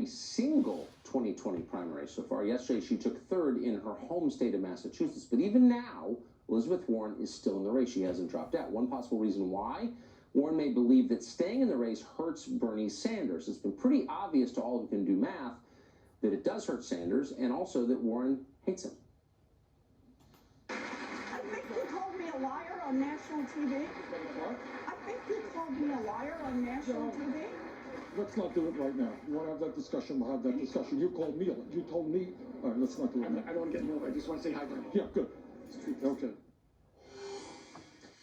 every single 2020 primary so far. Yesterday, she took third in her home state of Massachusetts. But even now, Elizabeth Warren is still in the race. She hasn't dropped out. One possible reason why: Warren may believe that staying in the race hurts Bernie Sanders. It's been pretty obvious to all who can do math that it does hurt Sanders, and also that Warren hates him. I think you called me a liar on national TV. What? I think you called me a liar on national TV. Let's not do it right now. You want to have that discussion, we'll have that discussion. You called me, you told me. All right, let's not do it now. I don't want to get moved. I just want to say hi to him. Yeah, good. Okay.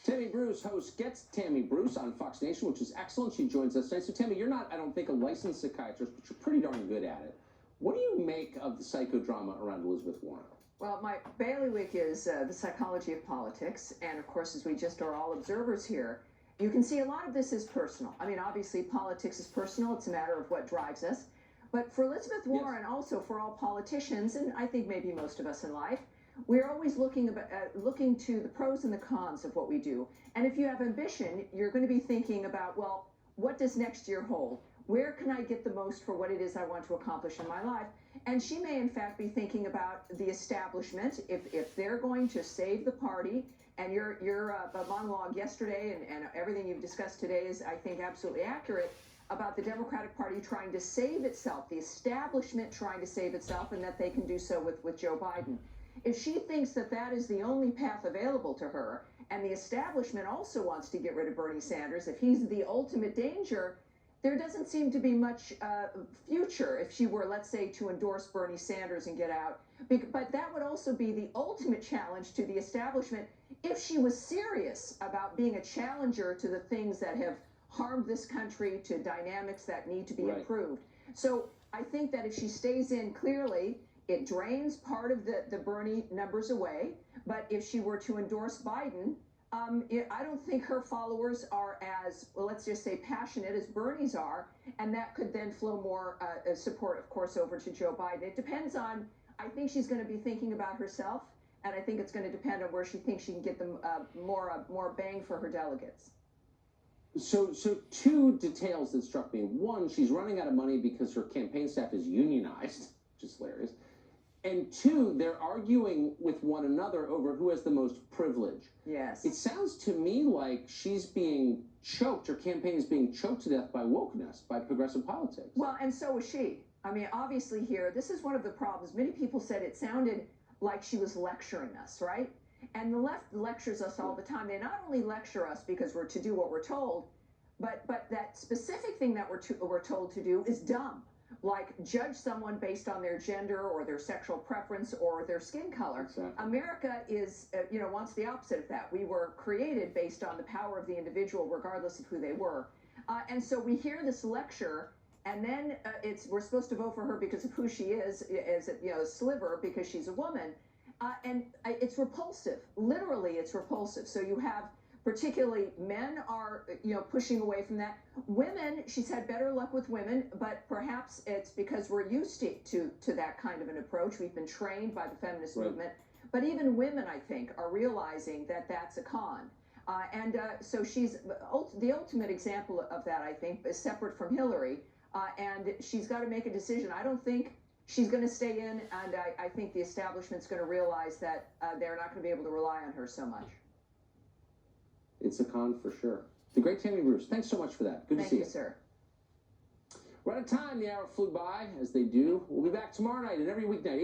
Tammy Bruce hosts Get Tammy Bruce on Fox Nation, which is excellent. She joins us tonight. So, Tammy, you're not, I don't think, a licensed psychiatrist, but you're pretty darn good at it. What do you make of the psychodrama around Elizabeth Warren? Well, my bailiwick is the psychology of politics, and of course, as we just are all observers here, you can see a lot of this is personal. I mean, obviously, politics is personal. It's a matter of what drives us. But for Elizabeth Warren, yes, also for all politicians, and I think maybe most of us in life, we're always looking to the pros and the cons of what we do. And if you have ambition, you're going to be thinking about, well, what does next year hold? Where can I get the most for what it is I want to accomplish in my life? And she may, in fact, be thinking about the establishment. If they're going to save the party, and your monologue yesterday and everything you've discussed today is, I think, absolutely accurate about the Democratic Party trying to save itself, the establishment trying to save itself, and that they can do so with Joe Biden. If she thinks that that is the only path available to her, and the establishment also wants to get rid of Bernie Sanders, if he's the ultimate danger, there doesn't seem to be much future if she were, let's say, to endorse Bernie Sanders and get out. But that would also be the ultimate challenge to the establishment if she was serious about being a challenger to the things that have harmed this country, to dynamics that need to be improved. So I think that if she stays in, clearly, it drains part of the Bernie numbers away. But if she were to endorse Biden, I don't think her followers are as, well, let's just say, passionate as Bernie's are, and that could then flow more support, of course, over to Joe Biden. It depends on, I think she's going to be thinking about herself, and I think it's going to depend on where she thinks she can get them more bang for her delegates. So two details that struck me. One, she's running out of money because her campaign staff is unionized, which is hilarious. And two, they're arguing with one another over who has the most privilege. Yes. It sounds to me like she's being choked, her campaign is being choked to death by wokeness, by progressive politics. Well, and so is she. I mean, obviously here, this is one of the problems. Many people said it sounded like she was lecturing us, right? And the left lectures us all the time. They not only lecture us because we're to do what we're told, but that specific thing that we're told to do is dumb. Like judge someone based on their gender or their sexual preference or their skin color. Exactly. America is, wants the opposite of that. We were created based on the power of the individual, regardless of who they were. And so we hear this lecture, and then we're supposed to vote for her because of who she is, as a sliver, because she's a woman. And it's repulsive. Literally, it's repulsive. So you have, particularly men are, pushing away from that. Women, she's had better luck with women, but perhaps it's because we're used to that kind of an approach. We've been trained by the feminist movement. But even women, I think, are realizing that that's a con. So she's the ultimate example of that, I think, is separate from Hillary. And she's got to make a decision. I don't think she's going to stay in, and I think the establishment's going to realize that they're not going to be able to rely on her so much. It's a con for sure. The great Tammy Bruce, thanks so much for that. Good to see you. Thank you, sir. We're out of time. The hour flew by, as they do. We'll be back tomorrow night and every weeknight,